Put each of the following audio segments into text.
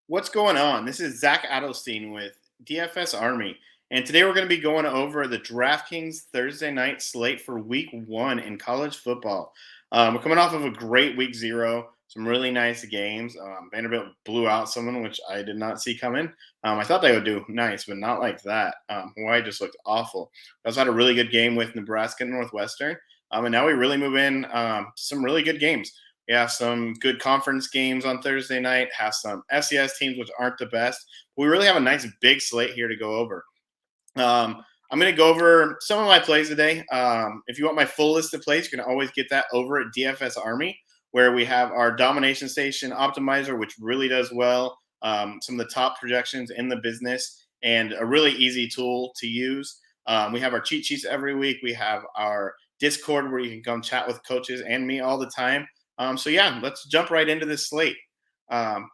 What's going on? This is Zach Adelstein with DFS Army, and today we're going to be going over the Draftkings Thursday Night Slate for Week 1 in college football. We're coming off of a great Week 0, some really nice games. Vanderbilt blew out someone, which I did not see coming. I thought they would do nice, but not like that. Hawaii just looked awful. We also had a really good game with Nebraska and Northwestern, and now we really move in some really good games. We have some good conference games on Thursday night, have some FCS teams which aren't the best. But we really have a nice big slate here to go over. I'm going to go over some of my plays today. If you want my full list of plays, you can always get that over at DFS Army, where we have our domination station optimizer, which really does well. Some of the top projections in the business and a really easy tool to use. We have our cheat sheets every week. We have our Discord where you can come chat with coaches and me all the time. So yeah, let's jump right into this slate.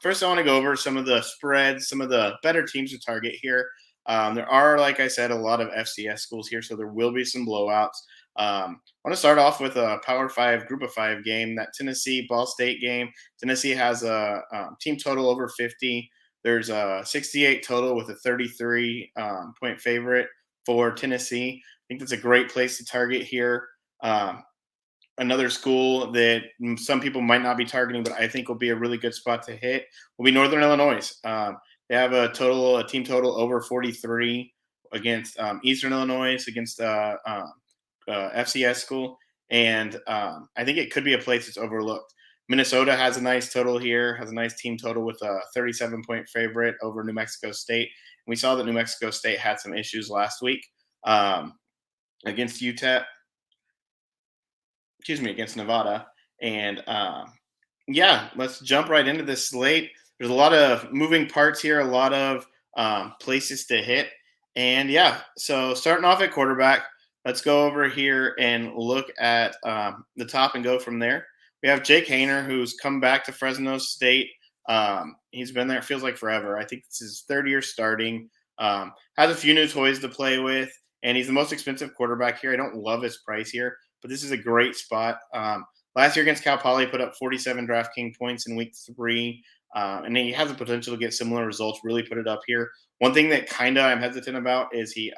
First, I want to go over some of the spreads, some of the better teams to target here. There are, like I said, a lot of FCS schools here, so there will be some blowouts. I want to start off with a Power 5, Group of 5 game, that Tennessee-Ball State game. Tennessee has a team total over 50. There's a 68 total with a 33-point favorite for Tennessee. I think that's a great place to target here. Another school that some people might not be targeting, but I think will be a really good spot to hit will be Northern Illinois. They have a team total over 43 against Eastern Illinois, against FCS school, and I think it could be a place that's overlooked. Minnesota has a nice total here, has a nice team total with a 37-point favorite over New Mexico State. We saw that New Mexico State had some issues last week against UTEP. Against Nevada. And yeah, let's jump right into this slate. There's a lot of moving parts here, a lot of places to hit. And yeah, so starting off at quarterback, let's go over here and look at the top and go from there. We have Jake Haener, who's come back to Fresno State. He's been there, it feels like forever. I think it's his third year starting. Has a few new toys to play with, and he's the most expensive quarterback here. I don't love his price here, but this is a great spot. Last year against Cal Poly, put up 47 DraftKings points in week 3, and he has the potential to get similar results, really put it up here. One thing that kind of I'm hesitant about is he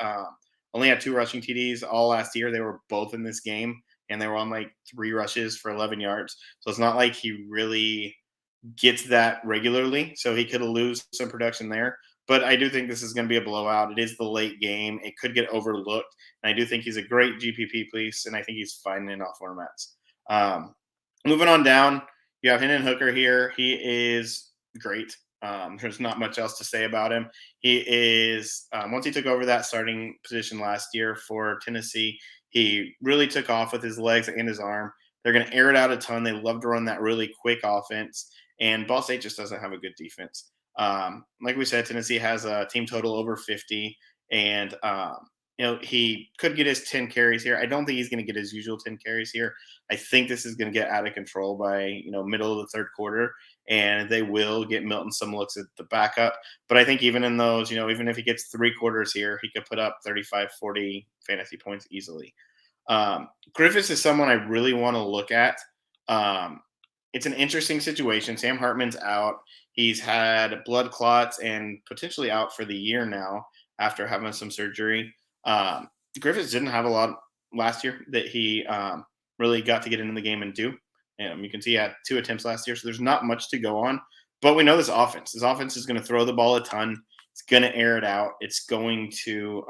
only had 2 rushing TDs all last year. They were both in this game, and they were on like 3 rushes for 11 yards. So it's not like he really gets that regularly, so he could lose some production there. But I do think this is going to be a blowout. It is the late game. It could get overlooked. And I do think he's a great GPP piece, and I think he's fine in all formats. Moving on down, you have Hind Hooker here. He is great. There's not much else to say about him. He is, once he took over that starting position last year for Tennessee, he really took off with his legs and his arm. They're going to air it out a ton. They love to run that really quick offense. And Ball State just doesn't have a good defense. Like we said, Tennessee has a team total over 50, and he could get his 10 carries here. I don't think he's going to get his usual 10 carries here. I think this is going to get out of control by middle of the third quarter, and they will get Milton some looks at the backup. But I think even in those, even if he gets 3 quarters here, he could put up 35, 40 fantasy points easily. Griffis is someone I really want to look at. It's an interesting situation. Sam Hartman's out. He's had blood clots and potentially out for the year now after having some surgery. Griffis didn't have a lot last year that he really got to get into the game and do. You can see he had 2 attempts last year, so there's not much to go on. But we know this offense. This offense is going to throw the ball a ton. It's going to air it out. It's going to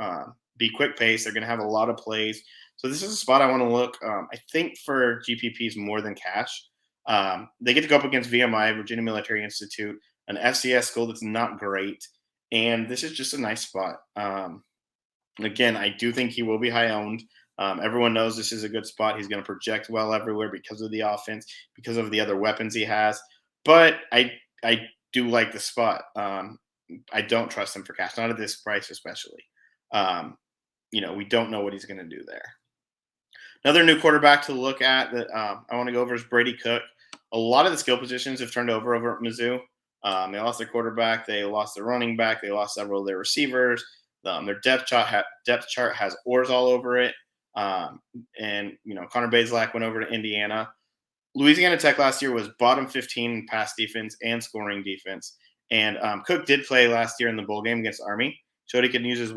be quick pace. They're going to have a lot of plays. So this is a spot I want to look. I think for GPPs more than cash. They get to go up against VMI, Virginia Military Institute, an FCS school that's not great. And this is just a nice spot. Again, I do think he will be high owned. Everyone knows this is a good spot. He's going to project well everywhere because of the offense, because of the other weapons he has. But I do like the spot. I don't trust him for cash, not at this price especially. We don't know what he's going to do there. Another new quarterback to look at that I want to go over is Brady Cook. A lot of the skill positions have turned over at Mizzou. They lost their quarterback. They lost their running back. They lost several of their receivers. Their depth chart has oars all over it. And Connor Bazelak went over to Indiana. Louisiana Tech last year was bottom 15 in pass defense and scoring defense. And Cook did play last year in the bowl game against Army. Showed he can use his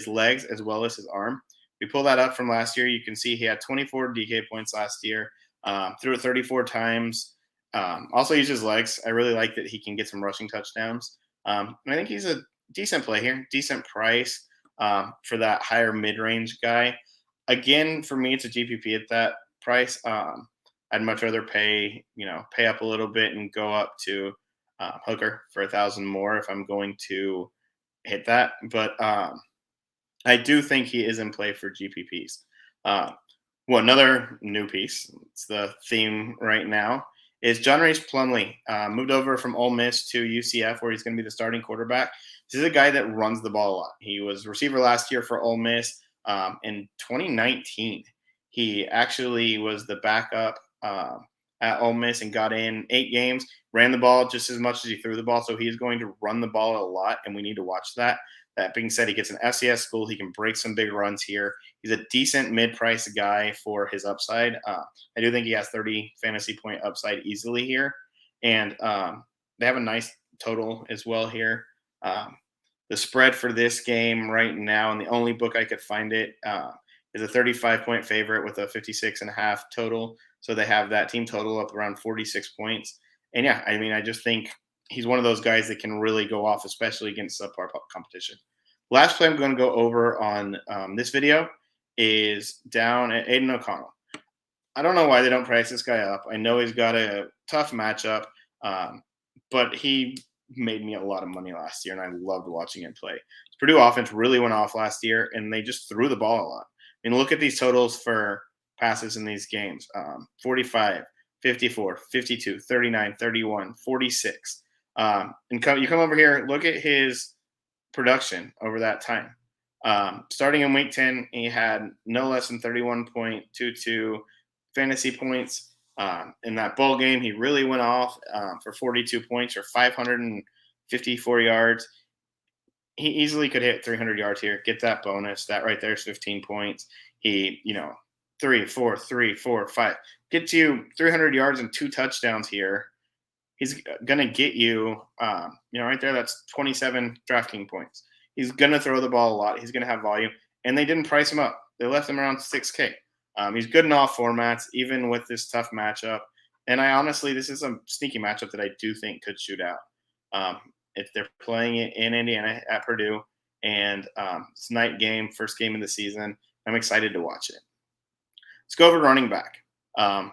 legs as well as his arm. We pull that up from last year. You can see he had 24 DK points last year, threw it 34 times. Also used his legs. I really like that he can get some rushing touchdowns. And I think he's a decent play here, decent price for that higher mid-range guy. Again, for me, it's a GPP at that price. I'd much rather pay up a little bit and go up to Hooker for 1,000 more if I'm going to hit that. But I do think he is in play for GPPs. Another new piece, it's the theme right now, is John Rhys Plumlee. Moved over from Ole Miss to UCF, where he's going to be the starting quarterback. This is a guy that runs the ball a lot. He was receiver last year for Ole Miss. In 2019, he actually was the backup at Ole Miss and got in 8 games, ran the ball just as much as he threw the ball. So he's going to run the ball a lot, and we need to watch that. That being said, he gets an FCS school. He can break some big runs here. He's a decent mid-price guy for his upside. I do think he has 30 fantasy point upside easily here. And they have a nice total as well here. The spread for this game right now, and the only book I could find it, is a 35-point favorite with a 56.5 total. So they have that team total up around 46 points. And yeah, I mean, I just think he's one of those guys that can really go off, especially against subpar competition. Last play I'm going to go over on this video is down at Aiden O'Connell. I don't know why they don't price this guy up. I know he's got a tough matchup, but he made me a lot of money last year, and I loved watching him play. Purdue offense really went off last year, and they just threw the ball a lot. I mean, look at these totals for passes in these games. 45, 54, 52, 39, 31, 46. And you come over here, look at his production over that time. Starting in week 10, he had no less than 31.22 fantasy points. In that bowl game, he really went off for 42 points or 554 yards. He easily could hit 300 yards here, get that bonus. That right there is 15 points. He, 3, 4, 3, 4, 5. Gets you 300 yards and 2 touchdowns here. He's going to get you, right there, that's 27 Draftkings points. He's going to throw the ball a lot. He's going to have volume. And they didn't price him up. They left him around 6K. He's good in all formats, even with this tough matchup. And this is a sneaky matchup that I do think could shoot out. If they're playing it in Indiana at Purdue, and it's night game, first game of the season, I'm excited to watch it. Let's go over to running back.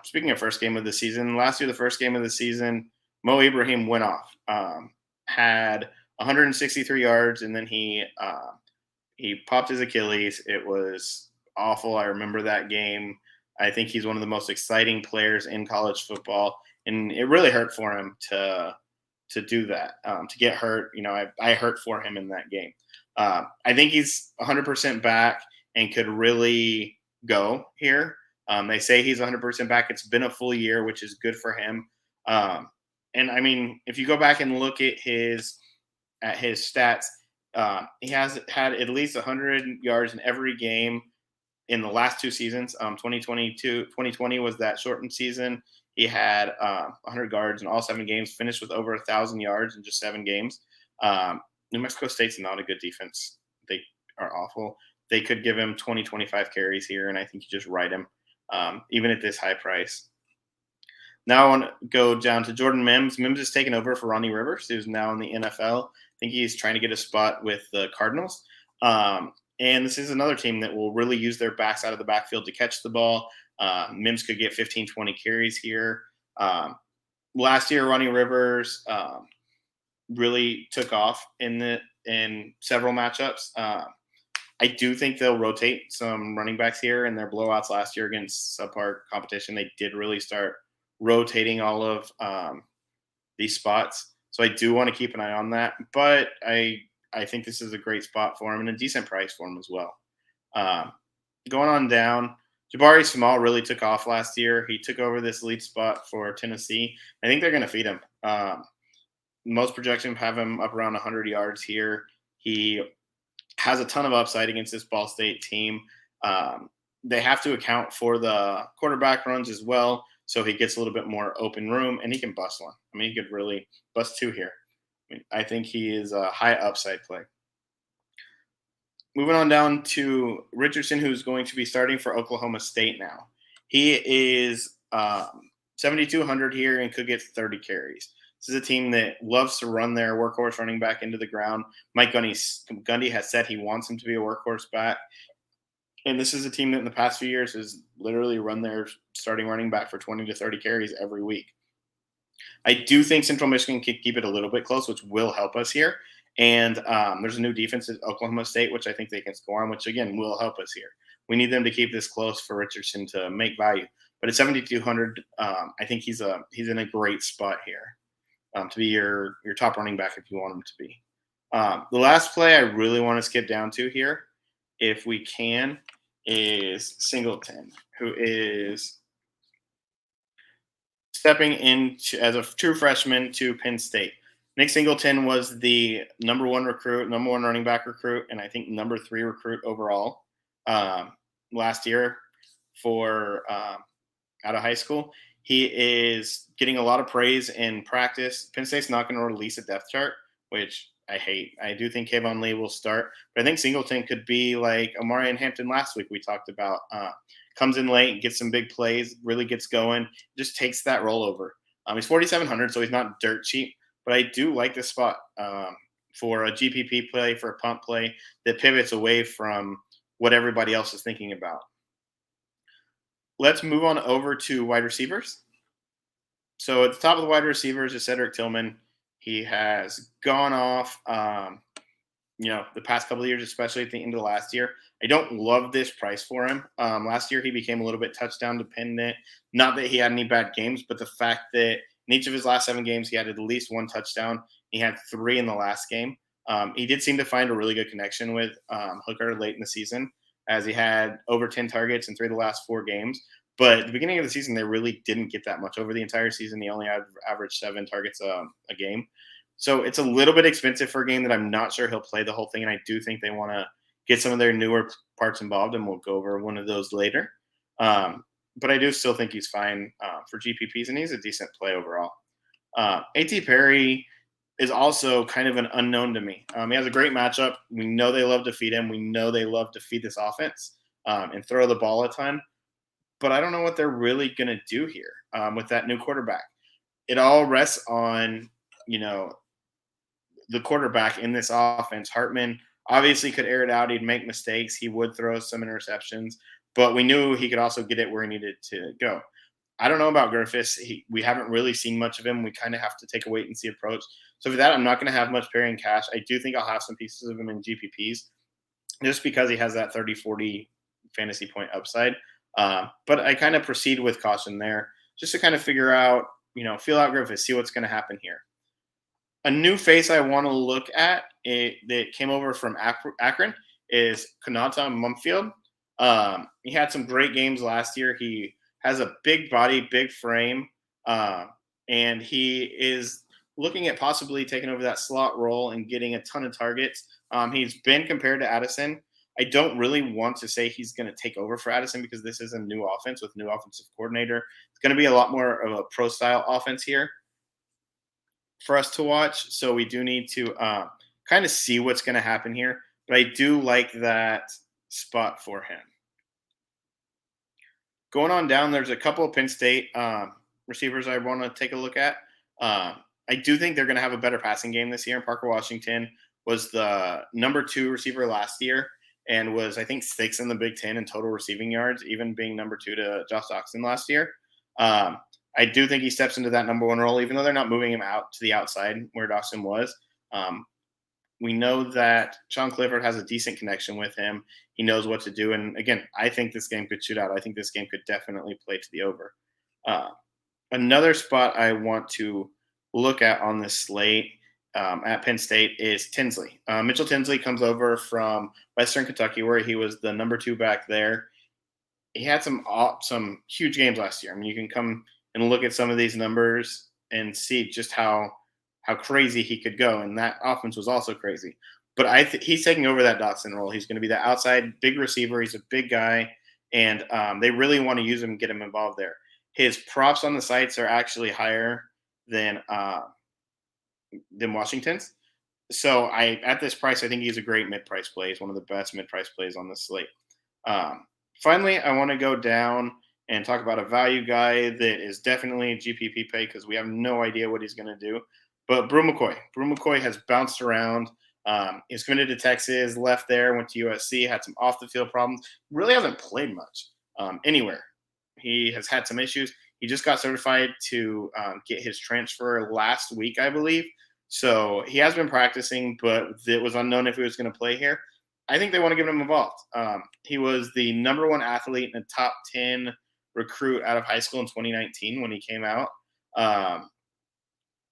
Speaking of first game of the season, last year, the first game of the season, Mo Ibrahim went off, had 163 yards, and then he popped his Achilles. It was awful. I remember that game. I think he's one of the most exciting players in college football, and it really hurt for him to do that, to get hurt. I hurt for him in that game. I think he's 100% back and could really go here. They say he's 100% back. It's been a full year, which is good for him. And I mean, if you go back and look at his stats, he has had at least 100 yards in every game in the last 2 seasons. 2020 was that shortened season. He had 100 yards in all 7 games, finished with over 1,000 yards in just 7 games. New Mexico State's not a good defense. They are awful. They could give him 20, 25 carries here, and I think you just ride him, even at this high price. Now I want to go down to Jordan Mims. Mims is taking over for Ronnie Rivers, who's now in the NFL. I think he's trying to get a spot with the Cardinals. And this is another team that will really use their backs out of the backfield to catch the ball. Mims could get 15, 20 carries here. Last year, Ronnie Rivers really took off in several matchups. I do think they'll rotate some running backs here in their blowouts last year against subpar competition. They did really start rotating all of these spots. So I do want to keep an eye on that. But I think this is a great spot for him and a decent price for him as well. Going on down, Jabari Small really took off last year. He took over this lead spot for Tennessee. I think they're going to feed him. Most projections have him up around 100 yards here. He has a ton of upside against this Ball State team. They have to account for the quarterback runs as well. so he gets a little bit more open room and he can bust one. I mean, he could really bust two here. I mean, I think he is a high upside play. Moving on down to Richardson, who's going to be starting for Oklahoma State now. He is 7,200 here and could get 30 carries. This is a team that loves to run their workhorse running back into the ground. Mike Gundy has said he wants him to be a workhorse back. And this is a team that in the past few years has literally run their starting running back for 20 to 30 carries every week. I do think Central Michigan can keep it a little bit close, which will help us here. And there's a new defense at Oklahoma State, which I think they can score on, which, again, will help us here. We need them to keep this close for Richardson to make value. But at 7,200, I think he's in a great spot here to be your top running back if you want him to be. The last play I really want to skip down to here, if we can, is Singleton, who is stepping into as a true freshman to Penn State. Nick Singleton was the number one running back recruit, and I think number 3 recruit overall last year for out of high school. He is getting a lot of praise in practice. Penn State's not going to release a depth chart, which I hate. I do think Kayvon Lee will start, but I think Singleton could be like Amari and Hampton last week we talked about. Comes in late, gets some big plays, really gets going, just takes that rollover. He's 4,700, so he's not dirt cheap, but I do like this spot for a GPP play, for a pump play that pivots away from what everybody else is thinking about. Let's move on over to wide receivers. So at the top of the wide receivers is Cedric Tillman. He has gone off, the past couple of years, especially at the end of last year. I don't love this price for him. Last year, he became a little bit touchdown dependent. Not that he had any bad games, but the fact that in each of his last 7 games, he had at least 1 touchdown. He had 3 in the last game. He did seem to find a really good connection with Hooker late in the season, as he had over 10 targets in 3 of the last 4 games. But at the beginning of the season, they really didn't get that much. Over the entire season, he only averaged 7 targets a game. So it's a little bit expensive for a game that I'm not sure he'll play the whole thing. And I do think they want to get some of their newer parts involved, and we'll go over one of those later. But I do still think he's fine for GPPs, and he's a decent play overall. A.T. Perry is also kind of an unknown to me. He has a great matchup. We know they love to feed him. We know they love to feed this offense and throw the ball a ton. But I don't know what they're really going to do here with that new quarterback. It all rests on, the quarterback in this offense. Hartman obviously could air it out. He'd make mistakes. He would throw some interceptions, but we knew he could also get it where he needed to go. I don't know about Griffis. We haven't really seen much of him. We kind of have to take a wait and see approach. So for that, I'm not going to have much Perry in cash. I do think I'll have some pieces of him in GPPs just because he has that 30, 40 fantasy point upside. But I kind of proceed with caution there just to kind of figure out, feel out Griffis, see what's going to happen here. A new face I want to look at that came over from Akron is Kanata Mumfield. He had some great games last year. He has a big body, big frame, and he is looking at possibly taking over that slot role and getting a ton of targets. He's been compared to Adelstein. I don't really want to say he's going to take over for Adelstein because this is a new offense with new offensive coordinator. It's going to be a lot more of a pro-style offense here for us to watch. So we do need to kind of see what's going to happen here. But I do like that spot for him. Going on down, there's a couple of Penn State receivers I want to take a look at. I do think they're going to have a better passing game this year. And Parker Washington was the number 2 receiver last year and was, I think, 6th in the Big Ten in total receiving yards, even being number 2 to Josh Doctson last year. I do think he steps into that number 1 role, even though they're not moving him out to the outside where Dawson was. We know that Sean Clifford has a decent connection with him. He knows what to do. And again, I think this game could shoot out. I think this game could definitely play to the over. Another spot I want to look at on this slate at Penn State is Tinsley. Mitchell Tinsley comes over from Western Kentucky, where he was the number 2 back there. He had some huge games last year. I mean, you can come and look at some of these numbers and see just how crazy he could go. And that offense was also crazy. But he's taking over that Dotson role. He's going to be the outside big receiver. He's a big guy. And they really want to use him and get him involved there. his props on the sites are actually higher than Washington's. So I at this price, I think he's a great mid-price play. He's one of the best mid-price plays on the slate. Um, Finally, I want to go down and talk about a value guy that is definitely GPP pay because we have no idea what he's going to do. But Brew McCoy. Brew McCoy has bounced around. He's committed to Texas, left there, went to USC, had some off the field problems. Really hasn't played much anywhere. He has had some issues. He just got certified to get his transfer last week, I believe. So he has been practicing, but it was unknown if he was going to play here. I think they want to get him involved. He was the number one athlete and a top 10 recruit out of high school in 2019 when he came out. Um,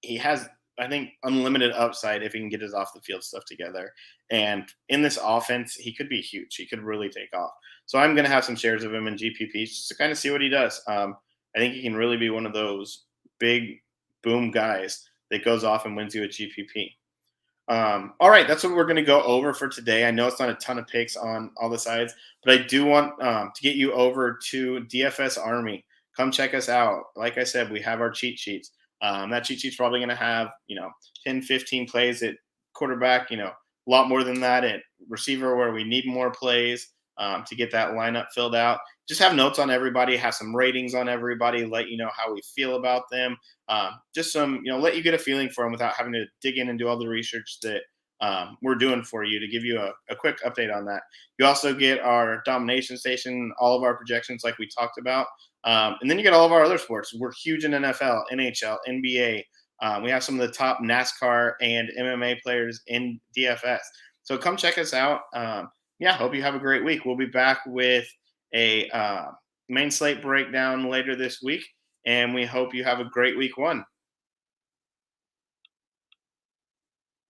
he has, I think, unlimited upside if he can get his off the field stuff together. And in this offense, he could be huge. He could really take off. So I'm going to have some shares of him in GPPs just to kind of see what he does. I think he can really be one of those big boom guys that goes off and wins you a GPP. All right, that's what we're going to go over for today. I know it's not a ton of picks on all the sides, but I do want to get you over to DFS Army. Come check us out. Like I said, we have our cheat sheets. That cheat sheet's probably going to have, 10, 15 plays at quarterback, a lot more than that at receiver where we need more plays to get that lineup filled out. Just have notes on everybody, have some ratings on everybody, let you know how we feel about them. Just some, let you get a feeling for them without having to dig in and do all the research that we're doing for you to give you a quick update on that. You also get our domination station, all of our projections like we talked about. And then you get all of our other sports. We're huge in NFL, NHL, NBA. We have some of the top NASCAR and MMA players in DFS. So come check us out. Hope you have a great week. We'll be back with a main slate breakdown later this week, and we hope you have a great week one.